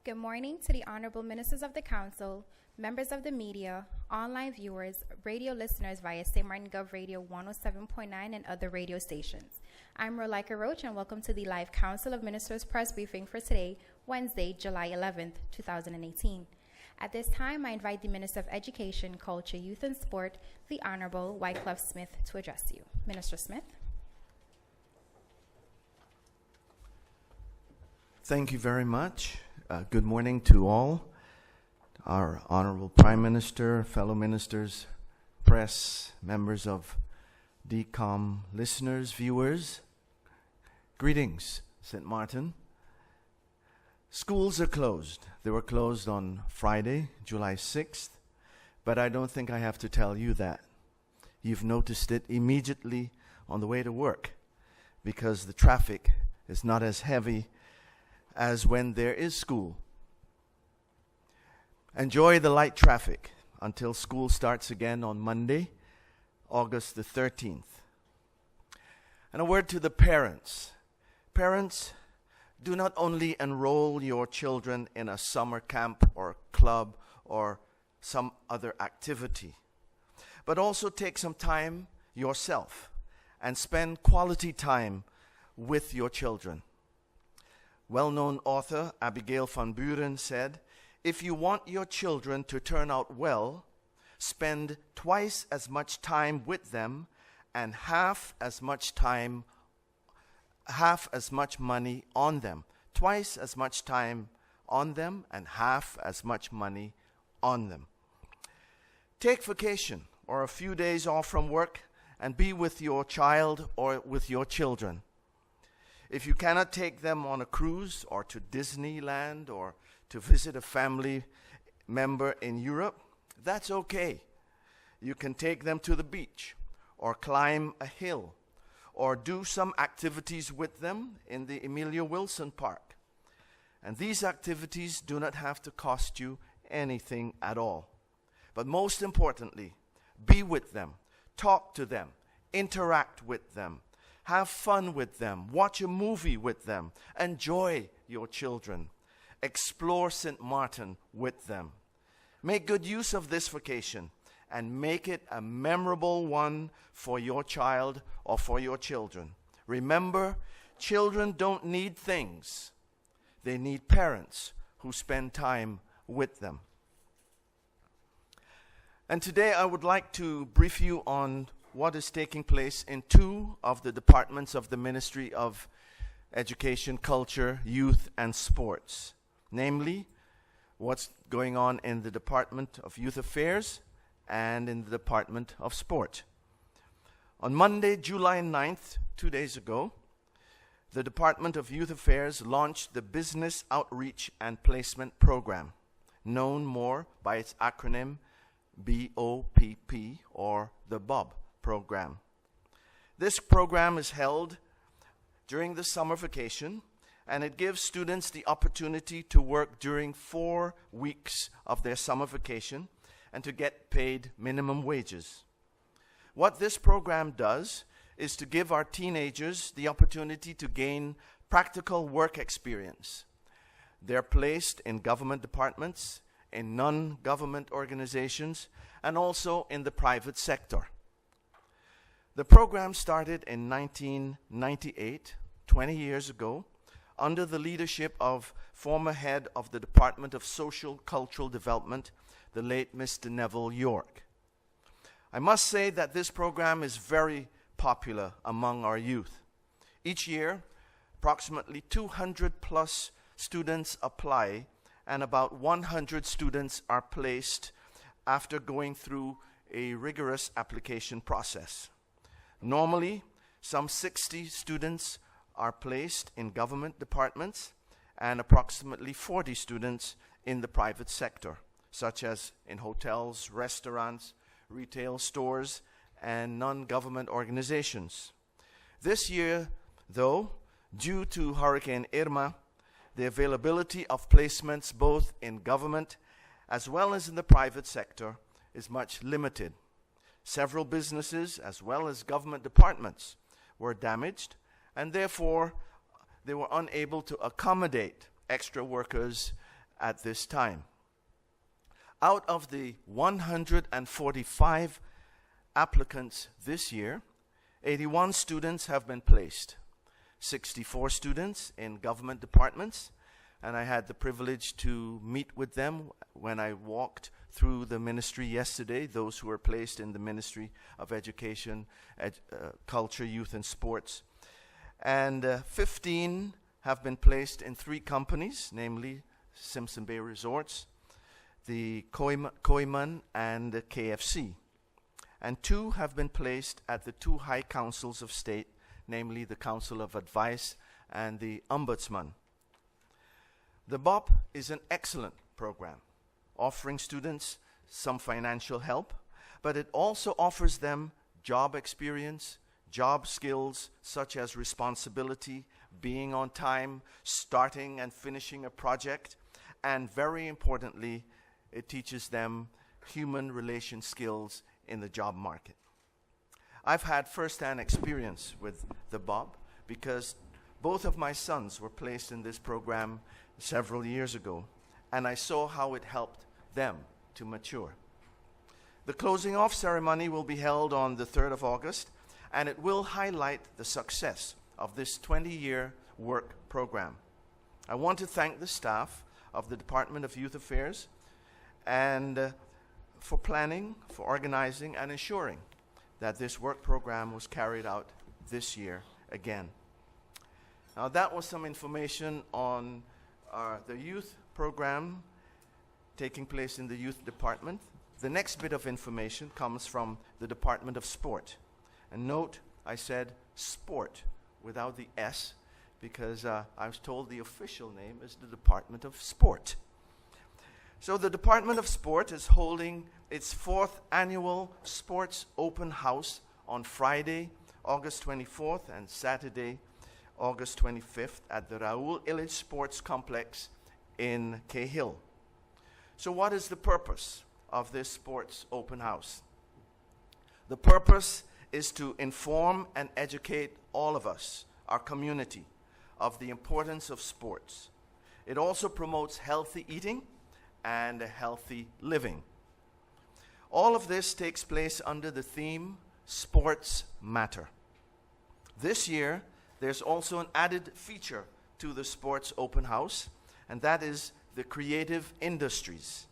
Good morning to the Honorable Ministers of the Council, members of the media, online viewers, radio listeners via St. Martin Gov Radio 107.9 and other radio stations. I'm Rolika Roach and welcome to the live Council of Ministers press briefing for today, Wednesday, July 11th, 2018. At this time, I invite the Minister of Education, Culture, Youth and Sport, the Honorable Wycliffe Smith, to address you. Minister Smith. Thank you very much. Good morning to all, our Honorable Prime Minister, fellow ministers, press, members of DCOM, listeners, viewers. Greetings, St. Martin. Schools are closed. They were closed on Friday, July 6th, but I don't think I have to tell you that. You've noticed it immediately on the way to work because the traffic is not as heavy as when there is school. Enjoy the light traffic until school starts again on Monday, August the 13th. And a word to the parents. Parents, do not only enroll your children in a summer camp or club or some other activity, but also take some time yourself and spend quality time with your children. Well-known author Abigail van Buren said, "If you want your children to turn out well, spend twice as much time with them and half as much money on them." Twice as much time on them and half as much money on them. Take vacation or a few days off from work and be with your child or with your children. If you cannot take them on a cruise or to Disneyland or to visit a family member in Europe, that's okay. You can take them to the beach or climb a hill or do some activities with them in the Emilia Wilson Park. And these activities do not have to cost you anything at all. But most importantly, be with them, talk to them, interact with them. Have fun with them. Watch a movie with them. Enjoy your children. Explore St. Martin with them. Make good use of this vacation and make it a memorable one for your child or for your children. Remember, children don't need things. They need parents who spend time with them. And today I would like to brief you on what is taking place in two of the departments of the Ministry of Education, Culture, Youth and Sports. Namely, what's going on in the Department of Youth Affairs and in the Department of Sport. On Monday, July 9th, 2 days ago, the Department of Youth Affairs launched the Business Outreach and Placement Program, known more by its acronym BOPP or the BOB program. This program is held during the summer vacation, and it gives students the opportunity to work during 4 weeks of their summer vacation and to get paid minimum wages. What this program does is to give our teenagers the opportunity to gain practical work experience. They're placed in government departments, in non-government organizations, and also in the private sector. The program started in 1998, 20 years ago, under the leadership of former head of the Department of Social Cultural Development, the late Mr. Neville York. I must say that this program is very popular among our youth. Each year, approximately 200 plus students apply, and about 100 students are placed after going through a rigorous application process. Normally, some 60 students are placed in government departments and approximately 40 students in the private sector, such as in hotels, restaurants, retail stores, and non-government organizations. This year, though, due to Hurricane Irma, the availability of placements both in government as well as in the private sector is much limited. Several businesses as well as government departments were damaged, and therefore they were unable to accommodate extra workers at this time. Out of the 145 applicants this year, 81 students have been placed, 64 students in government departments, and I had the privilege to meet with them when I walked through the ministry yesterday, those who were placed in the Ministry of Education, Culture, Youth and Sports. And 15 have been placed in 3 companies, namely Simpson Bay Resorts, the Koiman and the KFC. And 2 have been placed at the 2 high councils of state, namely the Council of Advice and the Ombudsman. The BOP is an excellent program, offering students some financial help, but it also offers them job experience, job skills such as responsibility, being on time, starting and finishing a project, and very importantly, it teaches them human relation skills in the job market. I've had first-hand experience with the BOP because both of my sons were placed in this program several years ago, and I saw how it helped them to mature. The closing off ceremony will be held on the 3rd of August, and it will highlight the success of this 20-year work program. I want to thank the staff of the Department of Youth Affairs and for planning, for organizing, and ensuring that this work program was carried out this year again. Now that was some information on the youth program taking place in the youth department. The next bit of information comes from the Department of Sport. And note, I said sport without the S because I was told the official name is the Department of Sport. So the Department of Sport is holding its 4th annual Sports Open House on Friday, August 24th and Saturday, August 25th at the Raoul Illich Sports Complex in Cahill. So what is the purpose of this Sports Open House? The purpose is to inform and educate all of us, our community, of the importance of sports. It also promotes healthy eating and healthy living. All of this takes place under the theme, Sports Matter. This year, there's also an added feature to the Sports Open House, and that is the creative industries.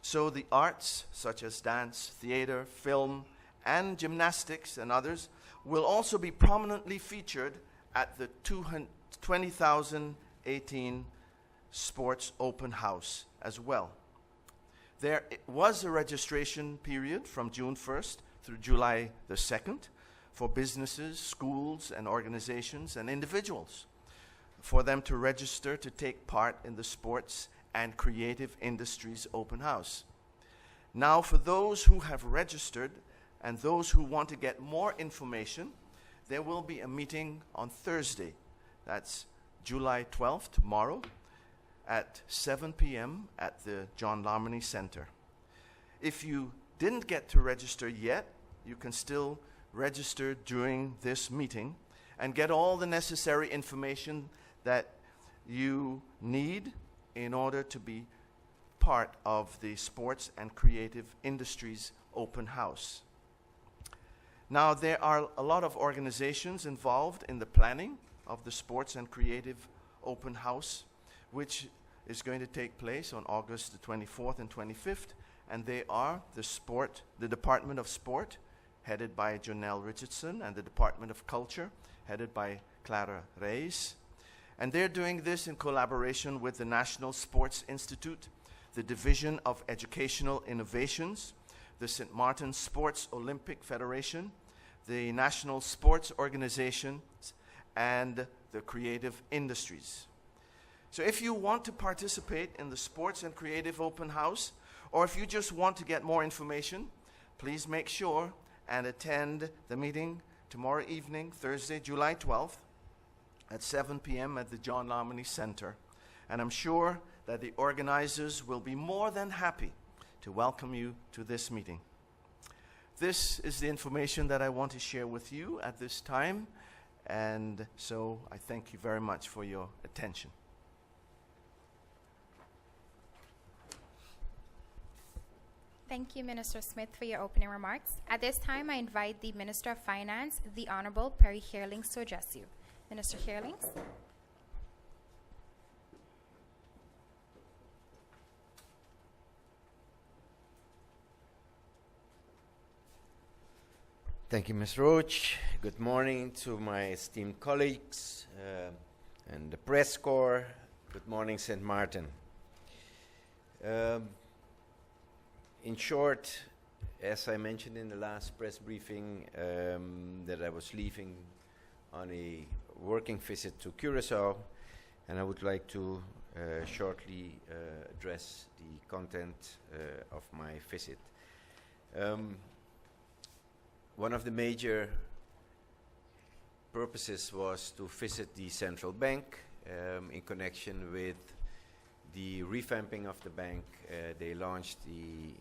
So the arts, such as dance, theater, film, and gymnastics and others, will also be prominently featured at the 2018 Sports Open House as well. There was a registration period from June 1st through July the 2nd for businesses, schools, and organizations and individuals for them to register to take part in the Sports and Creative Industries Open House. Now, for those who have registered and those who want to get more information, there will be a meeting on Thursday. That's July 12th, tomorrow, at 7 p.m. at the John Larmony Center. If you didn't get to register yet, you can still register during this meeting and get all the necessary information that you need in order to be part of the Sports and Creative Industries Open House. Now, there are a lot of organizations involved in the planning of the Sports and Creative Open House, which is going to take place on August the 24th and 25th, and they are the Department of Sport, headed by Jonelle Richardson, and the Department of Culture, headed by Clara Reyes. And they're doing this in collaboration with the National Sports Institute, the Division of Educational Innovations, the St. Martin Sports Olympic Federation, the National Sports Organization, and the Creative Industries. So if you want to participate in the Sports and Creative Open House, or if you just want to get more information, please make sure and attend the meeting tomorrow evening, Thursday, July 12th, at 7 p.m. at the John Larmony Center. And I'm sure that the organizers will be more than happy to welcome you to this meeting. This is the information that I want to share with you at this time, and so I thank you very much for your attention. Thank you, Minister Smith, for your opening remarks. At this time, I invite the Minister of Finance, the Honorable Perry Hearlings, to address you. Minister Hearlings. Thank you, Ms. Roach. Good morning to my esteemed colleagues and the press corps. Good morning, St. Martin. In short, as I mentioned in the last press briefing, that I was leaving on a working visit to Curacao, and I would like to shortly address the content of my visit. One of the major purposes was to visit the central bank in connection with the revamping of the bank. They launched the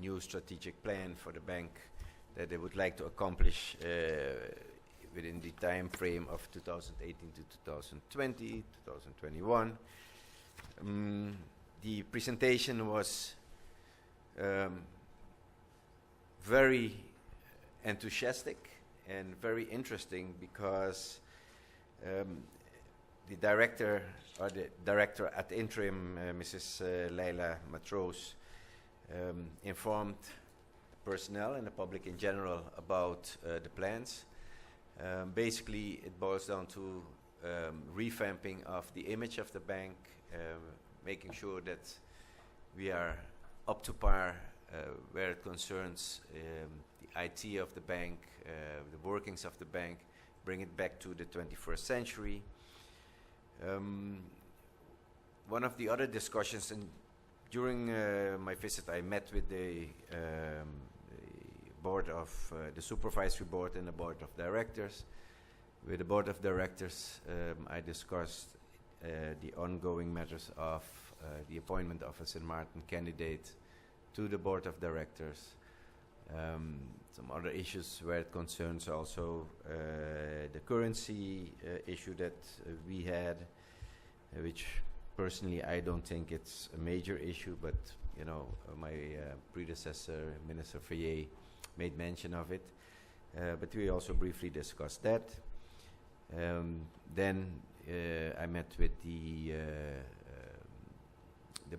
new strategic plan for the bank that they would like to accomplish within the time frame of 2018 to 2020, 2021. The presentation was very enthusiastic and very interesting because the director at interim, Mrs. Leila Matros, informed personnel and the public in general about the plans. Basically, it boils down to revamping of the image of the bank, making sure that we are up to par where it concerns the IT of the bank, the workings of the bank, bring it back to the 21st century. One of the other discussions, and during my visit I met with the board of the supervisory board and the board of directors. With the board of directors I discussed the ongoing matters of the appointment of a St. Martin candidate to the board of directors. Some other issues where it concerns also the currency issue that we had, which personally I don't think it's a major issue, but you know, my predecessor, Minister Fayet, made mention of it. But we also briefly discussed that. Then I met with the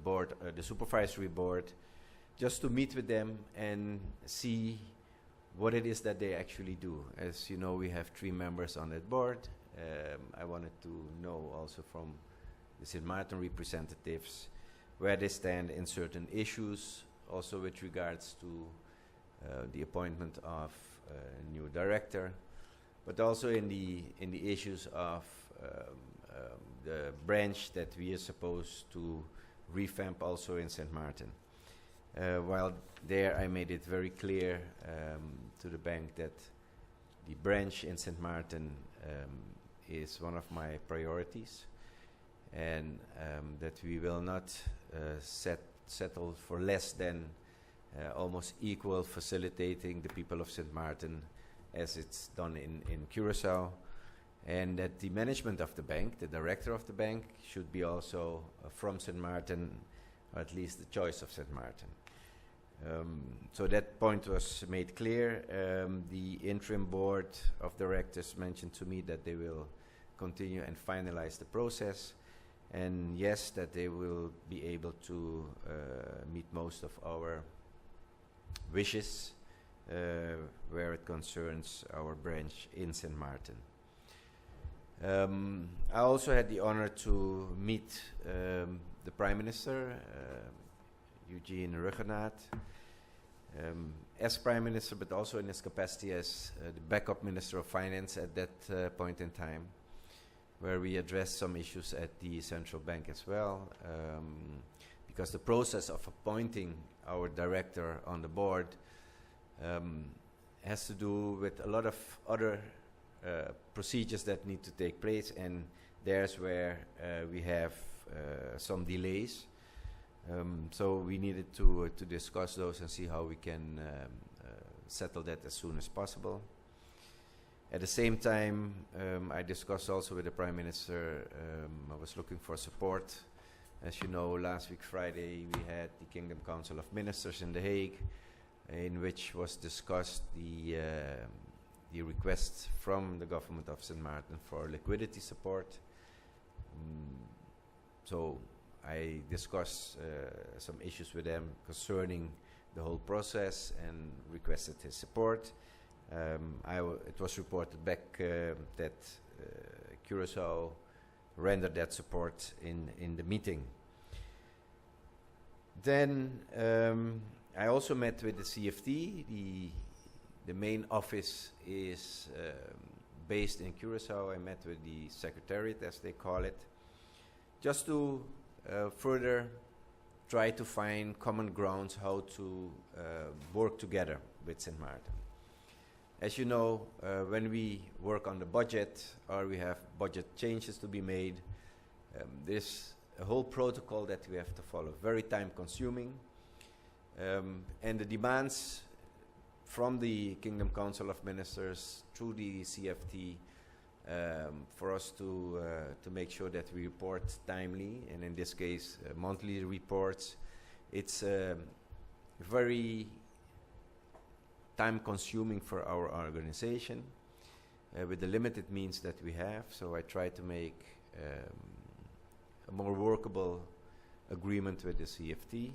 board, the supervisory board, just to meet with them and see what it is that they actually do. As you know, we have 3 members on that board. I wanted to know also from the St. Martin representatives where they stand in certain issues, also with regards to the appointment of a new director, but also in the issues of the branch that we are supposed to revamp also in St. Martin. While there I made it very clear to the bank that the branch in St. Martin is one of my priorities, and that we will not settle for less than almost equal facilitating the people of St. Martin as it's done in Curacao, and that the management of the bank, the director of the bank, should be also from St. Martin, or at least the choice of St. Martin. So that point was made clear. The interim board of directors mentioned to me that they will continue and finalize the process, and yes, that they will be able to meet most of our wishes where it concerns our branch in St. Martin. I also had the honor to meet the Prime Minister, Eugene Ruggenaat, as Prime Minister, but also in his capacity as the backup Minister of Finance at that point in time, where we addressed some issues at the central bank as well, because the process of appointing our director on the board has to do with a lot of other procedures that need to take place, and there's where we have some delays. So we needed to discuss those and see how we can settle that as soon as possible. At the same time, I discussed also with the Prime Minister, I was looking for support As you know, last week Friday we had the Kingdom Council of Ministers in The Hague, in which was discussed the request from the government of St. Maarten for liquidity support. So I discussed some issues with them concerning the whole process and requested his support. It was reported back that Curaçao rendered that support in the meeting. Then I also met with the CFT. The main office is based in Curaçao. I met with the secretariat, as they call it, just to further try to find common grounds how to work together with St. Maarten. As you know, when we work on the budget or we have budget changes to be made, there's a whole protocol that we have to follow, very time consuming. And the demands from the Kingdom Council of Ministers through the CFT for us to make sure that we report timely, and in this case, monthly reports. It's very time-consuming for our organization with the limited means that we have. So I try to make a more workable agreement with the CFT.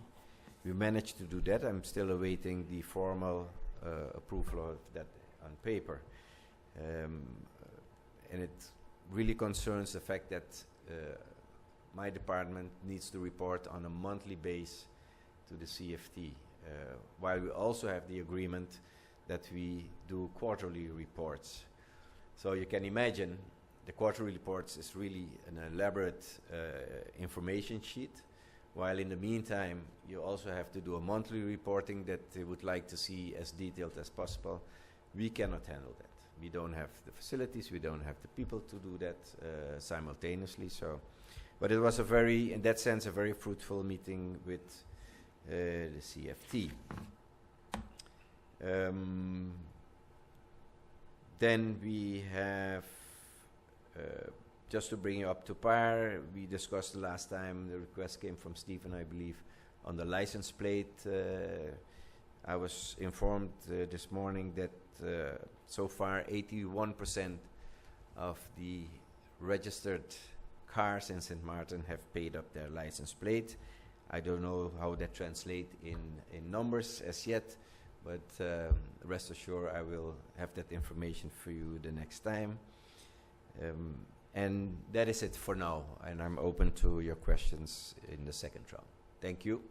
We managed to do that. I'm still awaiting the formal approval of that on paper. And it really concerns the fact that my department needs to report on a monthly basis to the CFT, while we also have the agreement that we do quarterly reports. So you can imagine the quarterly reports is really an elaborate information sheet, while in the meantime you also have to do a monthly reporting that they would like to see as detailed as possible. We cannot handle that. We don't have the facilities, we don't have the people to do that simultaneously. So, but it was in that sense, a very fruitful meeting with the CFT. Then we have, just to bring you up to par, we discussed the last time, the request came from Stephen, I believe, on the license plate. I was informed this morning that so far 81% of the registered cars in St. Maarten have paid up their license plate. I don't know how that translates in numbers as yet, but rest assured I will have that information for you the next time. And that is it for now, and I'm open to your questions in the second round. Thank you.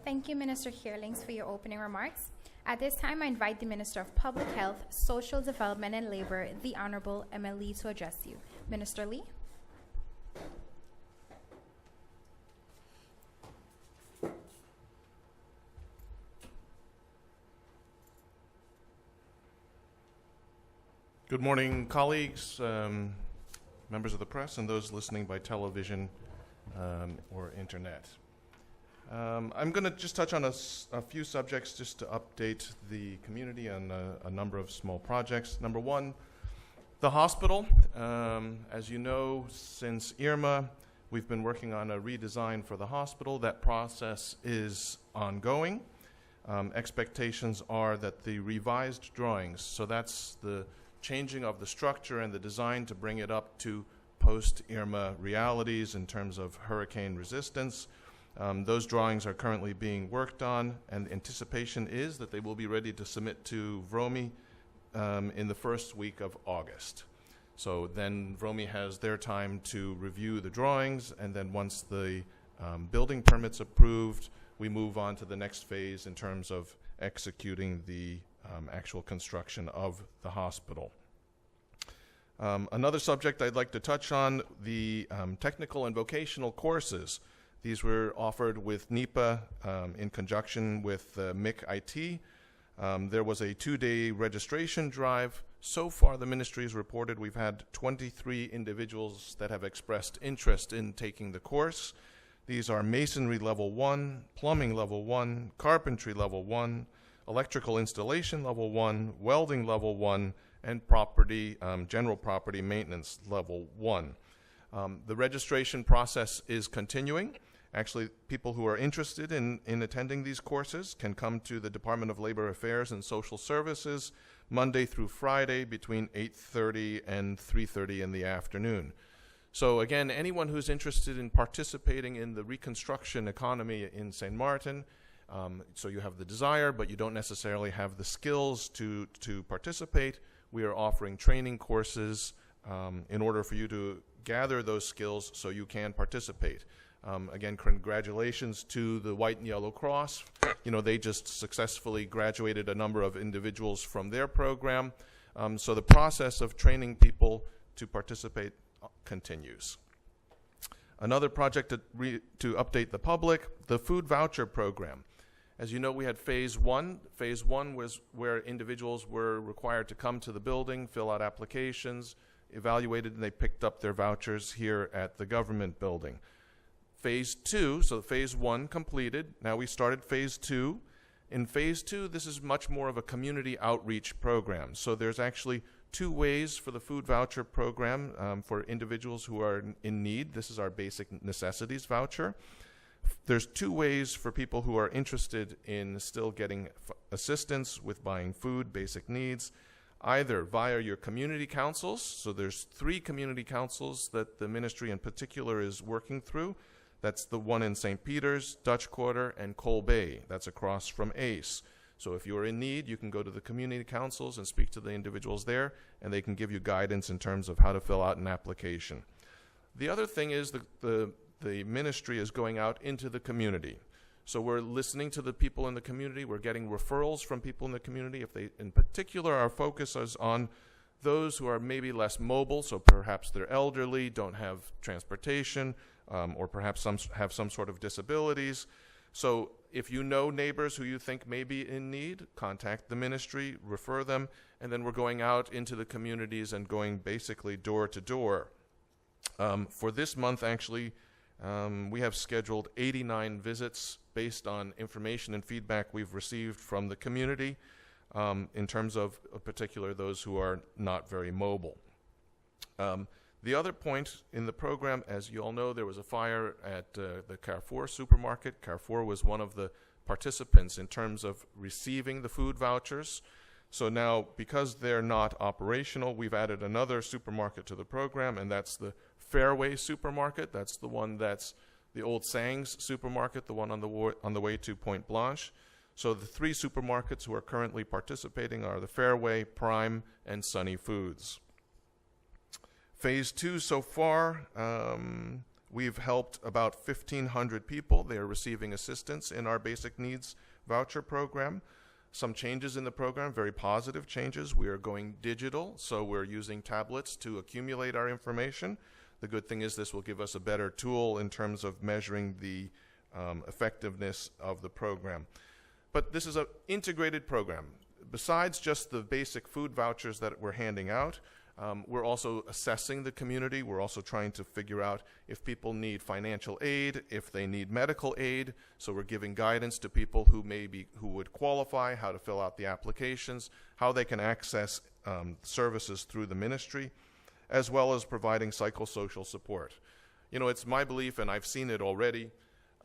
Thank you, Minister Heerlings, for your opening remarks. At this time, I invite the Minister of Public Health, Social Development and Labor, the Honorable Emma Lee, to address you. Minister Lee. Good morning, colleagues, members of the press, and those listening by television or internet. I'm going to just touch on a few subjects just to update the community on a number of small projects. Number one, the hospital. As you know, since Irma, we've been working on a redesign for the hospital. That process is ongoing. Expectations are that the revised drawings, so that's the changing of the structure and the design to bring it up to post-Irma realities in terms of hurricane resistance. Those drawings are currently being worked on, and anticipation is that they will be ready to submit to VROMI in the first week of August. So then VROMI has their time to review the drawings, and then once the building permit's approved, we move on to the next phase in terms of executing the actual construction of the hospital. Another subject I'd like to touch on, the technical and vocational courses. These were offered with NEPA in conjunction with MIC IT. There was a 2-day registration drive. So far, the ministry has reported we've had 23 individuals that have expressed interest in taking the course. These are Masonry Level 1, Plumbing Level 1, Carpentry Level 1, Electrical Installation Level 1, Welding Level 1, and general property maintenance level 1. The registration process is continuing. Actually, people who are interested in attending these courses can come to the Department of Labor Affairs and Social Services Monday through Friday between 8:30 and 3:30 in the afternoon. So again, anyone who's interested in participating in the reconstruction economy in St. Martin, so you have the desire, but you don't necessarily have the skills to participate, we are offering training courses in order for you to gather those skills so you can participate. Again, congratulations to the White and Yellow Cross. You know, they just successfully graduated a number of individuals from their program. So the process of training people to participate continues. Another project to update the public, the food voucher program. As you know, we had phase 1. Phase 1 was where individuals were required to come to the building, fill out applications, evaluated, and they picked up their vouchers here at the government building. Phase 2, so phase 1 completed. Now we started phase 2. In phase 2, this is much more of a community outreach program. So there's actually 2 ways for the food voucher program for individuals who are in need. This is our basic necessities voucher. There's 2 ways for people who are interested in still getting assistance with buying food, basic needs, either via your community councils. So there's 3 community councils that the ministry in particular is working through. That's the one in St. Peter's, Dutch Quarter, and Cole Bay. That's across from ACE. So if you are in need, you can go to the community councils and speak to the individuals there, and they can give you guidance in terms of how to fill out an application. The other thing is the ministry is going out into the community. So we're listening to the people in the community. We're getting referrals from people in the community. If they, in particular, our focus is on those who are maybe less mobile, so perhaps they're elderly, don't have transportation, or perhaps have some sort of disabilities. So if you know neighbors who you think may be in need, contact the ministry, refer them, and then we're going out into the communities and going basically door to door. For this month, actually, we have scheduled 89 visits based on information and feedback we've received from the community in terms of, in particular, those who are not very mobile. The other point in the program, as you all know, there was a fire at the Carrefour supermarket. Carrefour was one of the participants in terms of receiving the food vouchers. So now, because they're not operational, we've added another supermarket to the program, and that's the Fairway supermarket. That's the one that's the old Sangs supermarket, the one on the way to Point Blanche. So the 3 supermarkets who are currently participating are the Fairway, Prime, and Sunny Foods. Phase 2 so far, we've helped about 1,500 people. They are receiving assistance in our basic needs voucher program. Some changes in the program, very positive changes. We are going digital, so we're using tablets to accumulate our information. The good thing is this will give us a better tool in terms of measuring the effectiveness of the program. But this is an integrated program. Besides just the basic food vouchers that we're handing out, we're also assessing the community. We're also trying to figure out if people need financial aid, if they need medical aid. So we're giving guidance to people who would qualify, how to fill out the applications, how they can access services through the ministry, as well as providing psychosocial support. You know, it's my belief, and I've seen it already.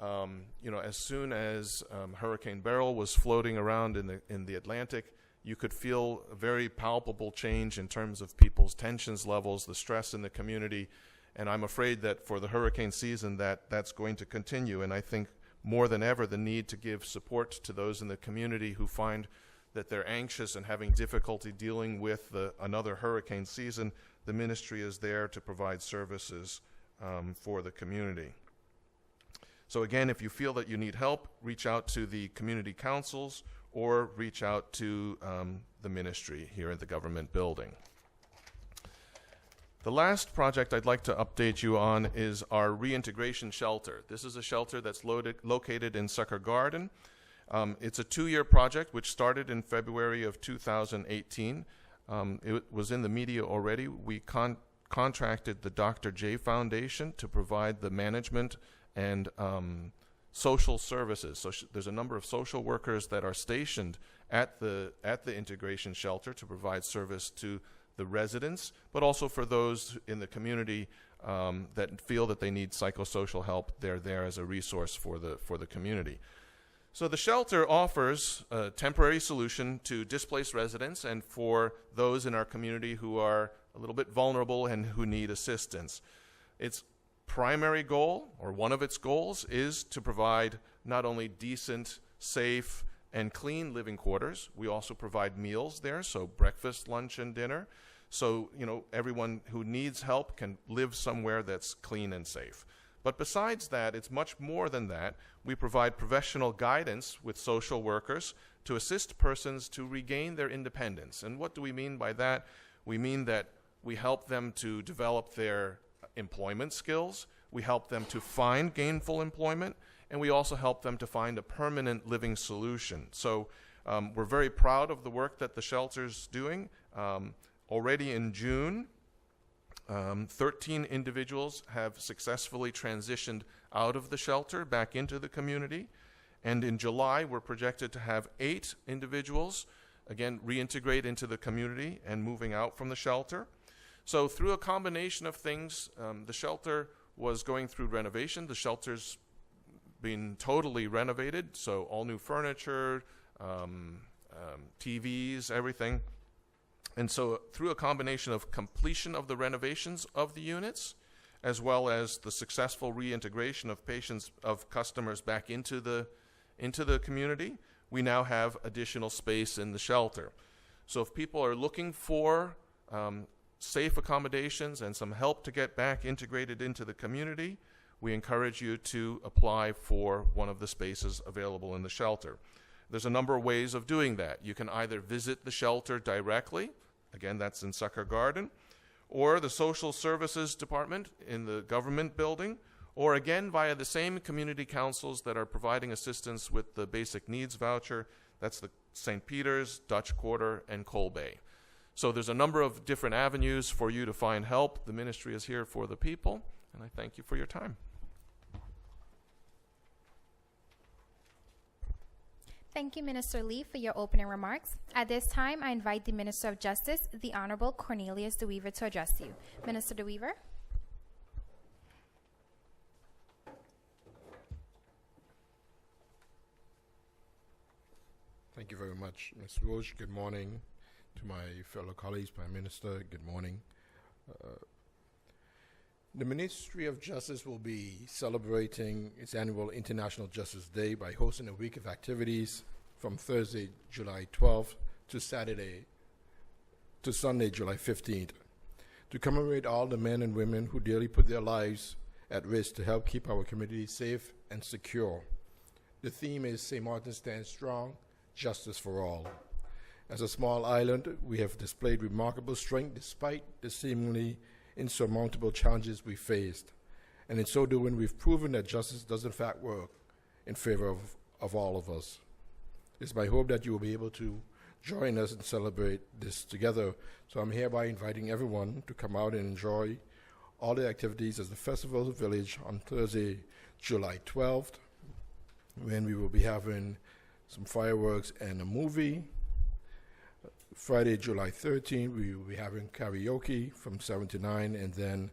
You know, as soon as Hurricane Beryl was floating around in the Atlantic, you could feel a very palpable change in terms of people's tensions levels, the stress in the community, and I'm afraid that for the hurricane season that's going to continue. And I think more than ever the need to give support to those in the community who find that they're anxious and having difficulty dealing with another hurricane season. The ministry is there to provide services for the community. So again, if you feel that you need help, reach out to the community councils or reach out to the ministry here at the government building. The last project I'd like to update you on is our reintegration shelter. This is a shelter that's located in Sucker Garden. It's a 2-year project which started in February of 2018. It was in the media already. We contracted the Dr. J Foundation to provide the management and social services. So there's a number of social workers that are stationed at the integration shelter to provide service to the residents, but also for those in the community that feel that they need psychosocial help. They're there as a resource for the community. So the shelter offers a temporary solution to displaced residents and for those in our community who are a little bit vulnerable and who need assistance. Its primary goal, or one of its goals, is to provide not only decent, safe, and clean living quarters. We also provide meals there, so breakfast, lunch, and dinner. So, everyone who needs help can live somewhere that's clean and safe. But besides that, it's much more than that. We provide professional guidance with social workers to assist persons to regain their independence. And what do we mean by that? We mean that we help them to develop their employment skills, we help them to find gainful employment, and we also help them to find a permanent living solution. So we're very proud of the work that the shelter's doing. Already in June, 13 individuals have successfully transitioned out of the shelter back into the community. And in July, we're projected to have 8 individuals, again, reintegrate into the community and moving out from the shelter. So through a combination of things, the shelter was going through renovation. The shelter's been totally renovated, so all new furniture, TVs, everything. And so through a combination of completion of the renovations of the units, as well as the successful reintegration of customers back into the community, we now have additional space in the shelter. So if people are looking for safe accommodations and some help to get back integrated into the community, we encourage you to apply for one of the spaces available in the shelter. There's a number of ways of doing that. You can either visit the shelter directly, again, that's in Sucker Garden, or the Social Services Department in the government building, or again via the same community councils that are providing assistance with the basic needs voucher. That's the St. Peter's, Dutch Quarter, and Coal Bay. So there's a number of different avenues for you to find help. The ministry is here for the people, and I thank you for your time. Thank you, Minister Lee, for your opening remarks. At this time, I invite the Minister of Justice, the Honorable Cornelius De Wever, to address you. Minister De Wever. Thank you very much, Ms. Roche. Good morning to my fellow colleagues, Prime Minister. Good morning. The Ministry of Justice will be celebrating its annual International Justice Day by hosting a week of activities from Thursday, July 12th to Sunday, July 15th, to commemorate all the men and women who daily put their lives at risk to help keep our community safe and secure. The theme is St. Martin Stands Strong, Justice for All. As a small island, we have displayed remarkable strength despite the seemingly insurmountable challenges we faced. And in so doing, we've proven that justice does in fact work in favor of all of us. It's my hope that you will be able to join us and celebrate this together. So I'm hereby inviting everyone to come out and enjoy all the activities at the Festival Village on Thursday, July 12th, when we will be having some fireworks and a movie. Friday, July 13th, we will be having karaoke from 7 to 9, and then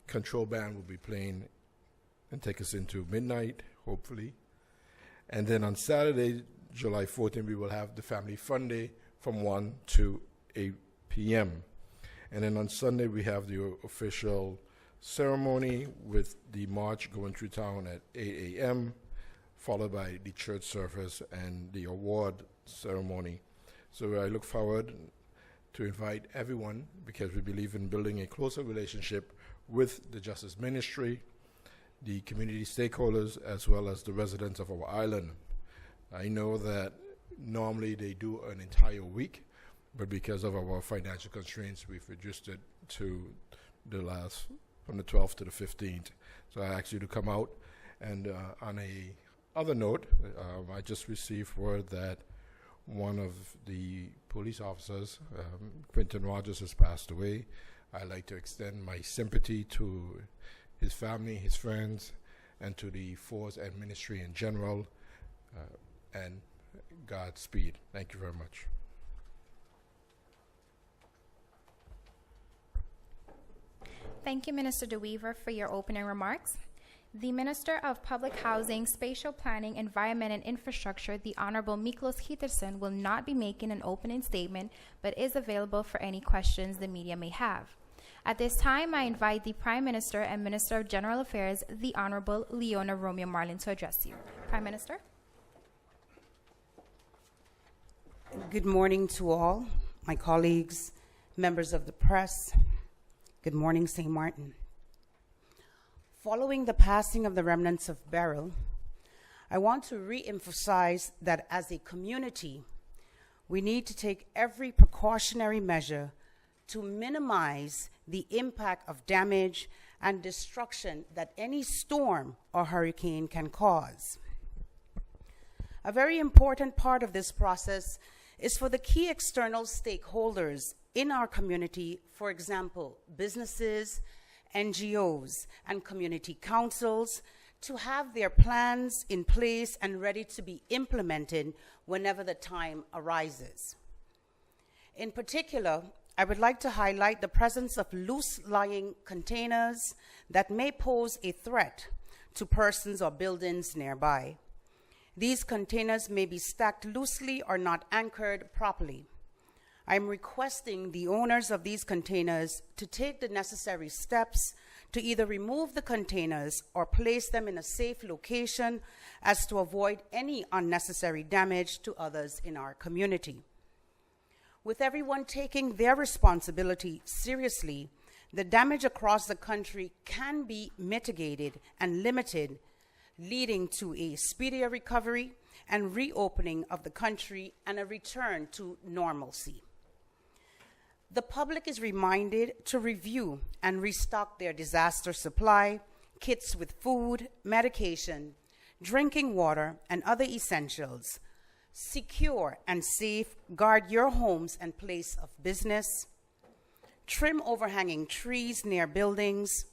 Control Band will be playing and take us into midnight, hopefully. And then on Saturday, July 14th, we will have the Family Fun Day from 1 to 8 p.m. And then on Sunday, we have the official ceremony with the march going through town at 8 a.m., followed by the church service and the award ceremony. So I look forward to invite everyone, because we believe in building a closer relationship with the Justice Ministry, the community stakeholders, as well as the residents of our island. I know that normally they do an entire week, but because of our financial constraints, we've reduced it to from the 12th to the 15th. So I ask you to come out. And on a other note, I just received word that one of the police officers, Quentin Rogers, has passed away. I'd like to extend my sympathy to his family, his friends, and to the force and ministry in general, and Godspeed. Thank you very much. Thank you, Minister DeWeaver, for your opening remarks. The Minister of Public Housing, Spatial Planning, Environment and Infrastructure, the Honorable Miklos Hitterson, will not be making an opening statement, but is available for any questions the media may have. At this time, I invite the Prime Minister and Minister of General Affairs, the Honorable Leona Romeo Marlin, to address you. Prime Minister. Good morning to all, my colleagues, members of the press. Good morning, St. Martin. Following the passing of the remnants of Beryl, I want to re-emphasize that as a community, we need to take every precautionary measure to minimize the impact of damage and destruction that any storm or hurricane can cause. A very important part of this process is for the key external stakeholders in our community, for example, businesses, NGOs, and community councils, to have their plans in place and ready to be implemented whenever the time arises. In particular, I would like to highlight the presence of loose-lying containers that may pose a threat to persons or buildings nearby. These containers may be stacked loosely or not anchored properly. I'm requesting the owners of these containers to take the necessary steps to either remove the containers or place them in a safe location as to avoid any unnecessary damage to others in our community. With everyone taking their responsibility seriously, the damage across the country can be mitigated and limited, leading to a speedier recovery and reopening of the country and a return to normalcy. The public is reminded to review and restock their disaster supply, kits with food, medication, drinking water, and other essentials. Secure and safeguard your homes and place of business. Trim overhanging trees near buildings.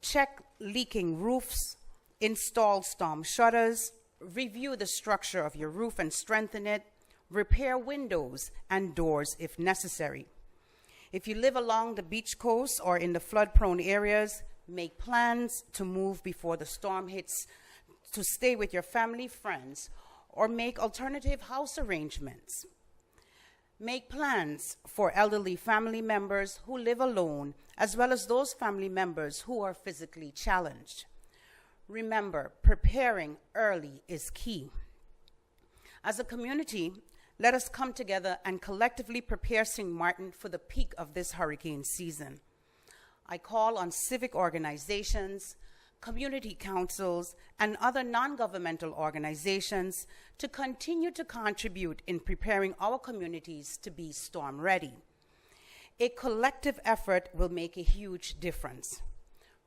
Check leaking roofs. Install storm shutters. Review the structure of your roof and strengthen it. Repair windows and doors if necessary. If you live along the beach coast or in the flood-prone areas, make plans to move before the storm hits, to stay with your family, friends, or make alternative house arrangements. Make plans for elderly family members who live alone, as well as those family members who are physically challenged. Remember, preparing early is key. As a community, let us come together and collectively prepare St. Martin for the peak of this hurricane season. I call on civic organizations, community councils, and other non-governmental organizations to continue to contribute in preparing our communities to be storm ready. A collective effort will make a huge difference.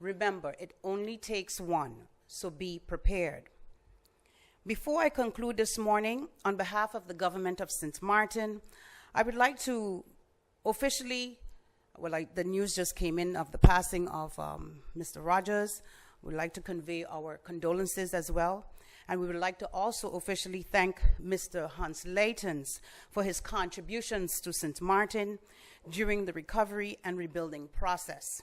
Remember, it only takes one, so be prepared. Before I conclude this morning, on behalf of the government of St. Martin, I would like to officially, the news just came in of the passing of Mr. Rogers. We'd like to convey our condolences as well. And we would like to also officially thank Mr. Hans Leitens for his contributions to St. Martin during the recovery and rebuilding process.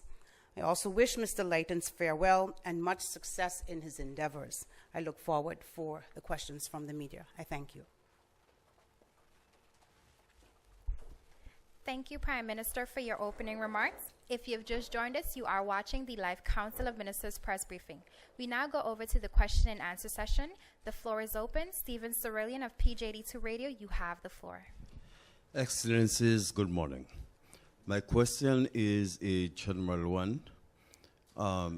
I also wish Mr. Leitens farewell and much success in his endeavors. I look forward for the questions from the media. I thank you. Thank you, Prime Minister, for your opening remarks. If you've just joined us, you are watching the live Council of Ministers press briefing. We now go over to the question and answer session. The floor is open. Stephen Cerillion of PJ82 Radio, you have the floor. Excellencies, good morning. My question is a general one. I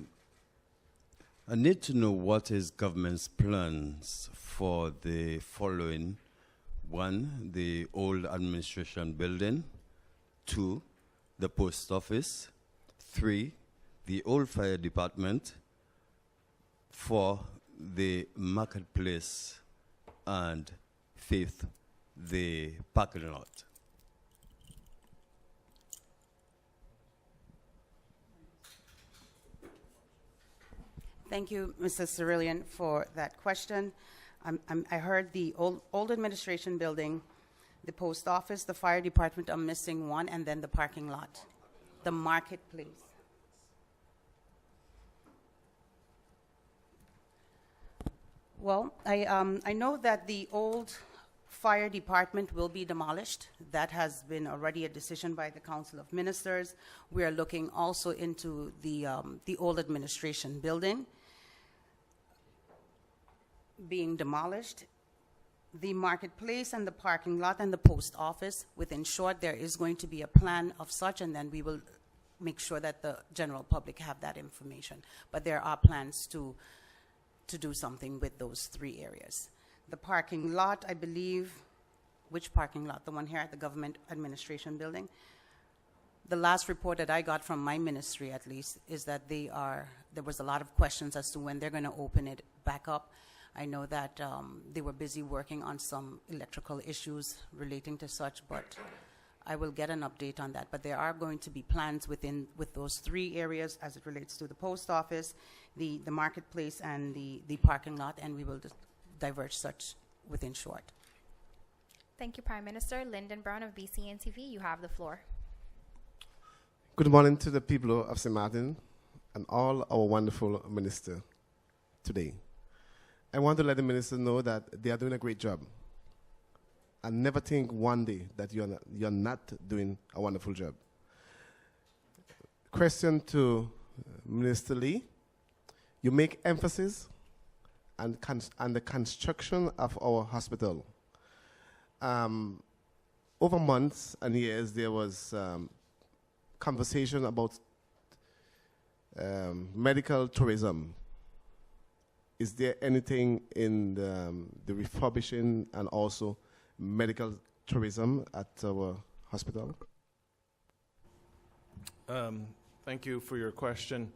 need to know what is government's plans for the following. 1, the old administration building. 2, the post office. 3, the old fire department. 4, the marketplace. And 5th, the parking lot. Thank you, Mr. Cerillion, for that question. I heard the old administration building, the post office, the fire department are missing one, and then the parking lot, the marketplace. Well, I know that the old fire department will be demolished. That has been already a decision by the Council of Ministers. We are looking also into the old administration building being demolished. The marketplace and the parking lot and the post office, within short, there is going to be a plan of such, and then we will make sure that the general public have that information. But there are plans to do something with those three areas. The parking lot, I believe, which parking lot? The one here at the government administration building? The last report that I got from my ministry, at least, is that there was a lot of questions as to when they're going to open it back up. I know that they were busy working on some electrical issues relating to such, but I will get an update on that. But there are going to be plans with those three areas as it relates to the post office, the marketplace, and the parking lot, and we will diverge such within short. Thank you, Prime Minister. Lyndon Brown of BCN TV, you have the floor. Good morning to the people of St. Martin and all our wonderful ministers today. I want to let the minister know that they are doing a great job. And never think one day that you're not doing a wonderful job. Question to Minister Lee. You make emphasis on the construction of our hospital. Over months and years, there was conversation about medical tourism. Is there anything in the refurbishing and also medical tourism at our hospital? Thank you for your question.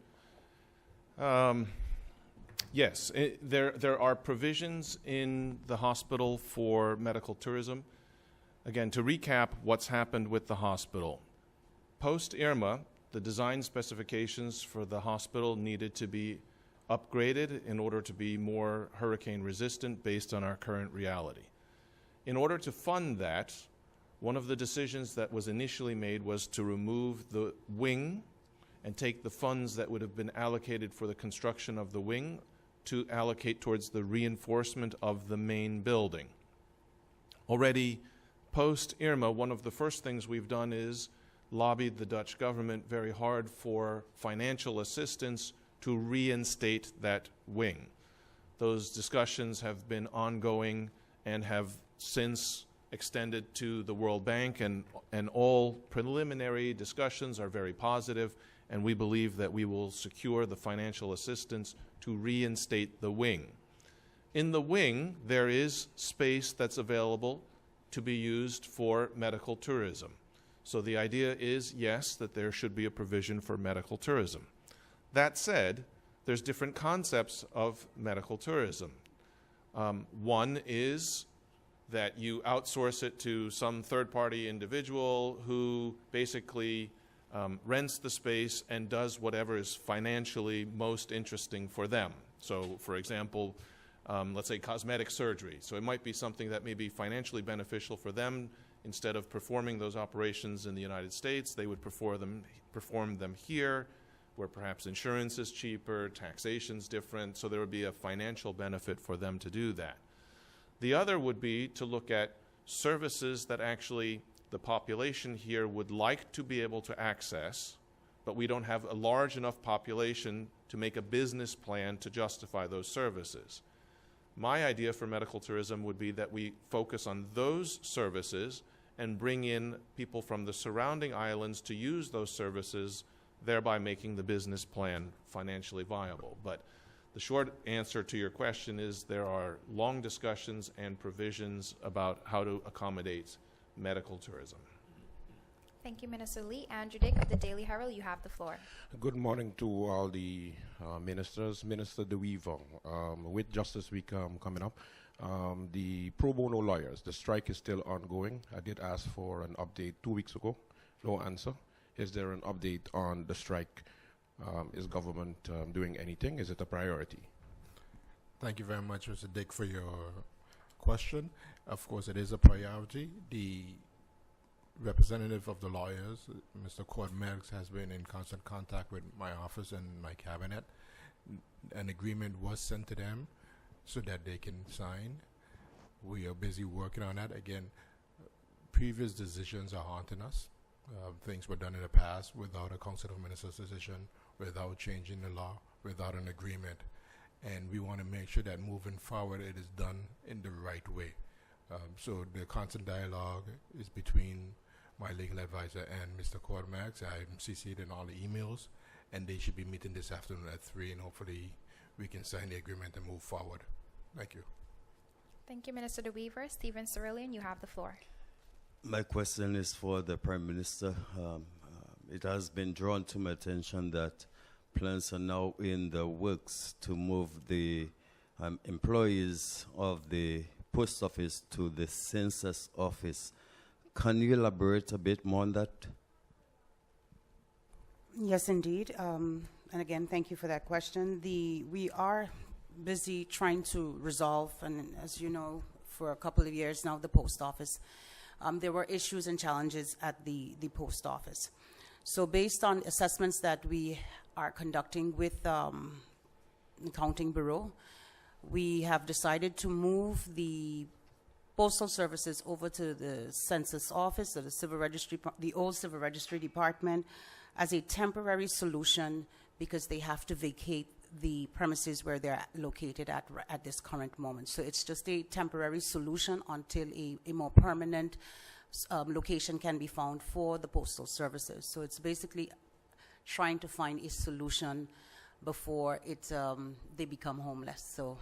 Yes, there are provisions in the hospital for medical tourism. Again, to recap what's happened with the hospital. Post-Irma, the design specifications for the hospital needed to be upgraded in order to be more hurricane resistant based on our current reality. In order to fund that, one of the decisions that was initially made was to remove the wing and take the funds that would have been allocated for the construction of the wing to allocate towards the reinforcement of the main building. Already post-Irma, one of the first things we've done is lobbied the Dutch government very hard for financial assistance to reinstate that wing. Those discussions have been ongoing and have since extended to the World Bank, and all preliminary discussions are very positive, and we believe that we will secure the financial assistance to reinstate the wing. In the wing, there is space that's available to be used for medical tourism. So the idea is, yes, that there should be a provision for medical tourism. That said, there's different concepts of medical tourism. One is that you outsource it to some third-party individual who basically rents the space and does whatever is financially most interesting for them. So, for example, let's say cosmetic surgery. So it might be something that may be financially beneficial for them. Instead of performing those operations in the United States, they would perform them here, where perhaps insurance is cheaper, taxation's different, so there would be a financial benefit for them to do that. The other would be to look at services that actually the population here would like to be able to access, but we don't have a large enough population to make a business plan to justify those services. My idea for medical tourism would be that we focus on those services and bring in people from the surrounding islands to use those services, thereby making the business plan financially viable. But the short answer to your question is there are long discussions and provisions about how to accommodate medical tourism. Thank you, Minister Lee. Andrew Dick of the Daily Herald, you have the floor. Good morning to all the ministers. Minister De Wever, with Justice Week coming up, the pro bono lawyers, the strike is still ongoing. I did ask for an update 2 weeks ago, no answer. Is there an update on the strike Is government doing anything? Is it a priority? Thank you very much, Mr. Dick, for your question. Of course, it is a priority. The representative of the lawyers, Mr. Cord Merckx, has been in constant contact with my office and my cabinet. An agreement was sent to them so that they can sign. We are busy working on that. Again, previous decisions are haunting us. Things were done in the past without a Council of Ministers decision, without changing the law, without an agreement. And we want to make sure that moving forward it is done in the right way. So the constant dialogue is between my legal advisor and Mr. Cord Merckx. I'm CC'd in all the emails, and they should be meeting this afternoon at 3, and hopefully we can sign the agreement and move forward. Thank you. Thank you, Minister DeWeaver. Stephen Cerulean, you have the floor. My question is for the Prime Minister. It has been drawn to my attention that plans are now in the works to move the employees of the post office to the census office. Can you elaborate a bit more on that? Yes, indeed. And again, thank you for that question. We are busy trying to resolve, and as you know, for a couple of years now, the post office, there were issues and challenges at the post office. So based on assessments that we are conducting with the Accounting Bureau, we have decided to move the postal services over to the census office, or the civil registry, the old civil registry department, as a temporary solution because they have to vacate the premises where they're located at this current moment. So it's just a temporary solution until a more permanent location can be found for the postal services. So it's basically trying to find a solution before they become homeless. So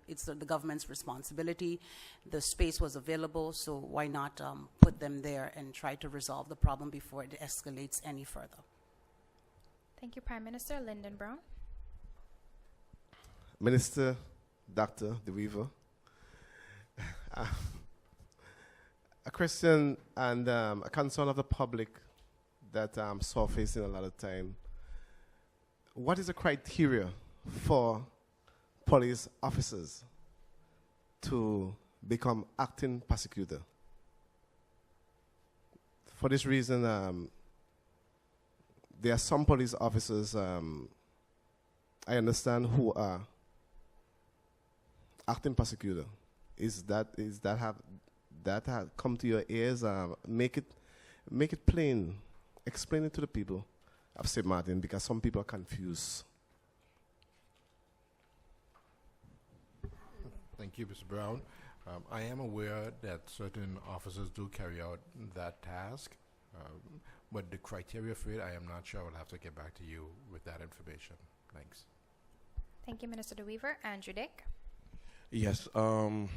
it's the government's responsibility. The space was available, so why not put them there and try to resolve the problem before it escalates any further. Thank you, Prime Minister. Lyndon Brown. Minister Dr. DeWeaver, a question and a concern of the public that I'm surfacing a lot of time. What is the criteria for police officers to become acting prosecutor? For this reason, there are some police officers I understand who are acting prosecutor. Is that have come to your ears? Make it plain. Explain it to the people of St. Martin, because some people are confused. Thank you, Mr. Brown. I am aware that certain officers do carry out that task, but the criteria for it, I am not sure. I will have to get back to you with that information. Thanks. Thank you, Minister DeWeaver. Andrew Dick. Yes, I'm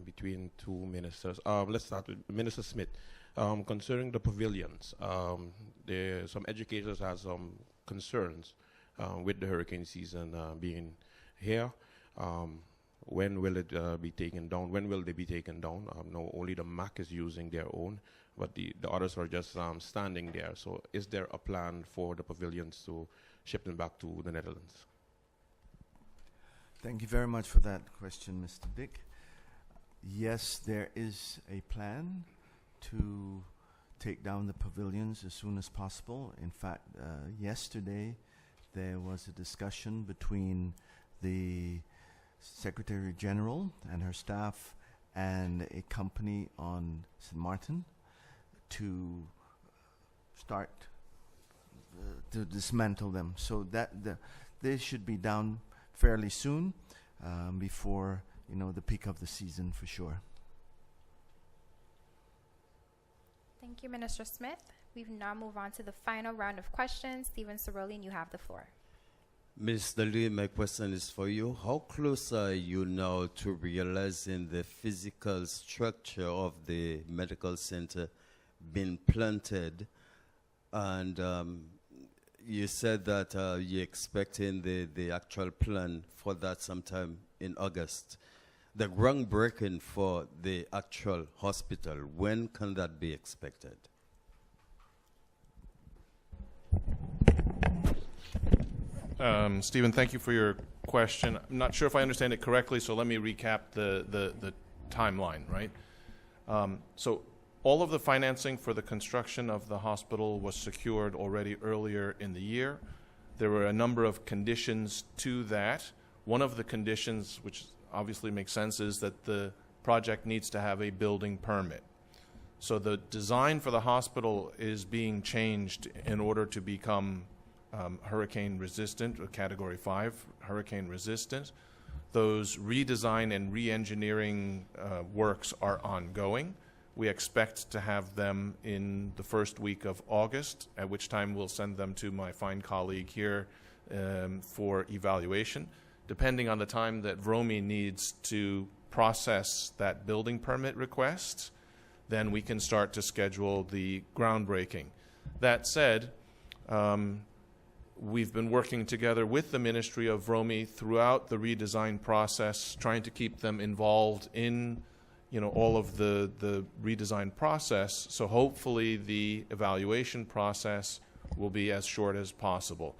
between two ministers. Let's start with Minister Smith. Concerning the pavilions, some educators have some concerns with the hurricane season being here. When will it be taken down? When will they be taken down? No, only the MAC is using their own, but the others are just standing there. So is there a plan for the pavilions to ship them back to the Netherlands? Thank you very much for that question, Mr. Dick. Yes, there is a plan to take down the pavilions as soon as possible. In fact, yesterday there was a discussion between the Secretary General and her staff and a company on St. Martin to start to dismantle them. So that they should be down fairly soon, before the peak of the season for sure. Thank you, Minister Smith. We now move on to the final round of questions. Stephen Cerulean, you have the floor. Ms. Daly, my question is for you. How close are you now to realizing the physical structure of the medical center being planted? And you said that you're expecting the actual plan for that sometime in August. The groundbreaking for the actual hospital, when can that be expected? Stephen, thank you for your question. I'm not sure if I understand it correctly, so let me recap the timeline, right? So all of the financing for the construction of the hospital was secured already earlier in the year. There were a number of conditions to that. One of the conditions, which obviously makes sense, is that the project needs to have a building permit. So the design for the hospital is being changed in order to become hurricane resistant, or Category 5 hurricane resistant. Those redesign and re-engineering works are ongoing. We expect to have them in the first week of August, at which time we'll send them to my fine colleague here for evaluation. Depending on the time that VROMI needs to process that building permit request, then we can start to schedule the groundbreaking. That said, we've been working together with the Ministry of VROMI throughout the redesign process, trying to keep them involved in all of the redesign process. So hopefully the evaluation process will be as short as possible.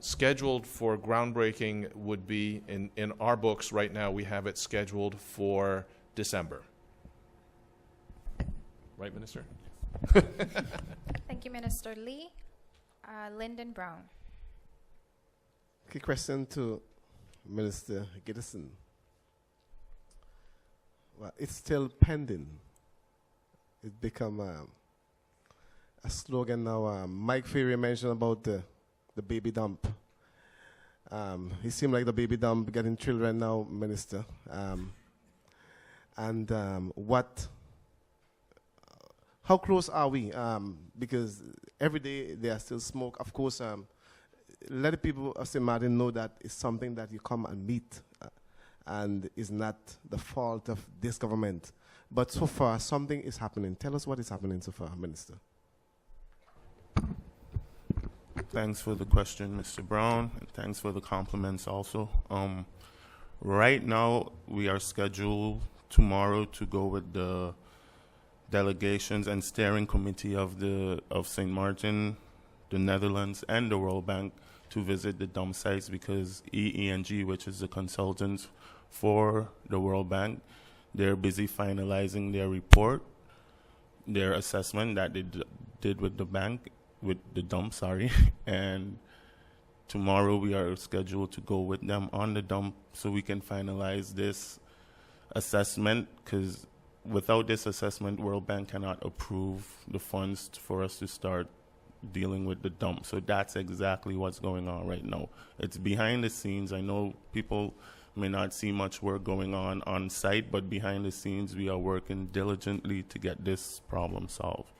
Scheduled for groundbreaking would be, in our books right now, we have it scheduled for December. Right, Minister? Thank you, Minister Lee. Lyndon Brown. Okay, question to Minister Gittison. Well, it's still pending. It become a slogan now. Mike Ferry mentioned about the baby dump. It seems like the baby dump getting children now, Minister. How close are we? Because every day there are still smoke. Of course, let the people of St. Martin know that it's something that you come and meet and is not the fault of this government. But so far, something is happening. Tell us what is happening so far, Minister. Thanks for the question, Mr. Brown, and thanks for the compliments also. Right now, we are scheduled tomorrow to go with the delegations and steering committee of St. Martin, the Netherlands, and the World Bank to visit the dump sites because EENG, which is the consultant for the World Bank, they're busy finalizing their report, their assessment that they did with the bank, with the dump, and tomorrow we are scheduled to go with them on the dump so we can finalize this assessment, because without this assessment, World Bank cannot approve the funds for us to start dealing with the dump. So that's exactly what's going on right now. It's behind the scenes. I know people may not see much work going on site, but behind the scenes, we are working diligently to get this problem solved.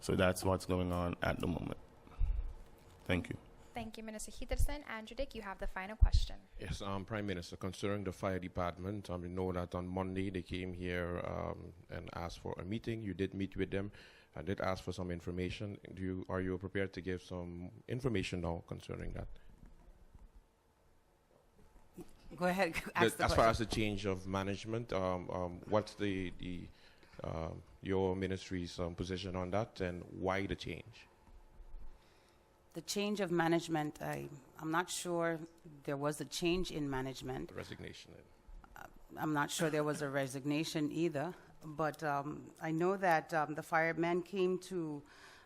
So that's what's going on at the moment. Thank you. Thank you, Minister Gittison. Andrew Dick, you have the final question. Yes, Prime Minister, concerning the fire department, we know that on Monday they came here and asked for a meeting. You did meet with them. I did ask for some information. Are you prepared to give some information now concerning that? Go ahead. Ask the As far question. as the change of management, what's your ministry's position on that, and why the change? The change of management, I'm not sure there was a change in management. Resignation. I'm not sure there was a resignation either. But I know that the firemen came to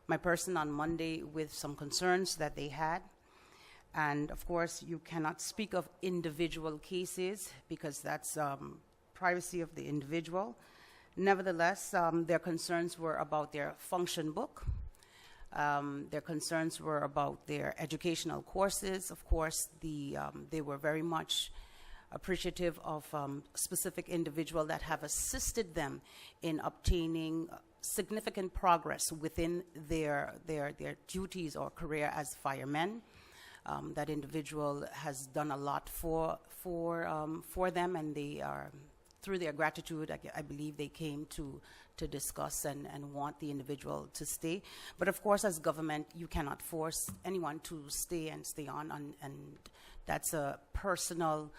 my person on Monday with some concerns that they had. And of course, you cannot speak of individual cases because that's privacy of the individual. Nevertheless, their concerns were about their function book. Their concerns were about their educational courses. Of course, they were very much appreciative of specific individuals that have assisted them in obtaining significant progress within their duties or career as firemen. That individual has done a lot for them, and they are, through their gratitude, I believe they came to discuss and want the individual to stay. But of course, as government, you cannot force anyone to stay on, and that's a personal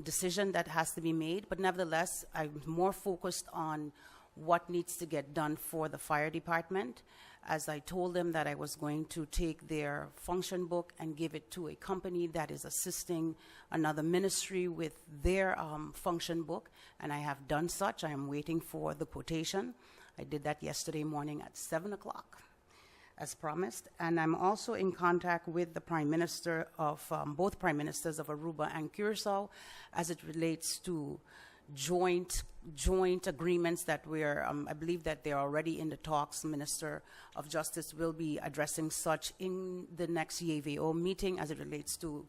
decision that has to be made. But nevertheless, I'm more focused on what needs to get done for the fire department. as I told them that I was going to take their function book and give it to a company that is assisting another ministry with their function book, and I have done such. I am waiting for the quotation. I did that yesterday morning at 7 o'clock, as promised. And I'm also in contact with the Prime Minister of, both Prime Ministers of Aruba and Curacao, as it relates to joint agreements that we're, I believe that they're already in the talks. Minister of Justice will be addressing such in the next YVO meeting as it relates to,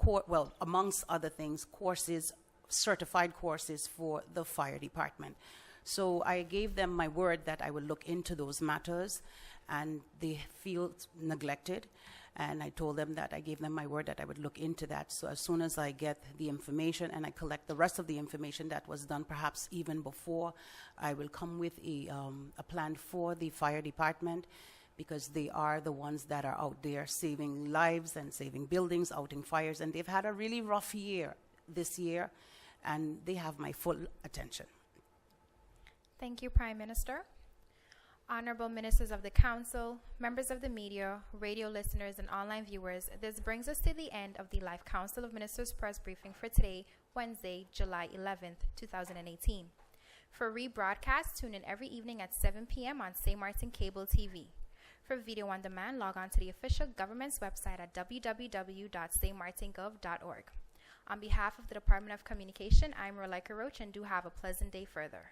well, amongst other things, courses, certified courses for the fire department. So I gave them my word that I would look into those matters, and they feel neglected. And I told them that I gave them my word that I would look into that. So as soon as I get the information and I collect the rest of the information that was done perhaps even before, I will come with a plan for the fire department, because they are the ones that are out there saving lives and saving buildings, outing fires. And they've had a really rough year this year, and they have my full attention. Thank you, Prime Minister. Honorable Ministers of the Council, members of the media, radio listeners, and online viewers, this brings us to the end of the Live Council of Ministers press briefing for today, Wednesday, July 11th, 2018. For rebroadcast, tune in every evening at 7 p.m. on St. Martin Cable TV. For video on demand, log on to the official government's website at www.stmartingov.org. On behalf of the Department of Communication, I'm Rolika Roach, and do have a pleasant day further.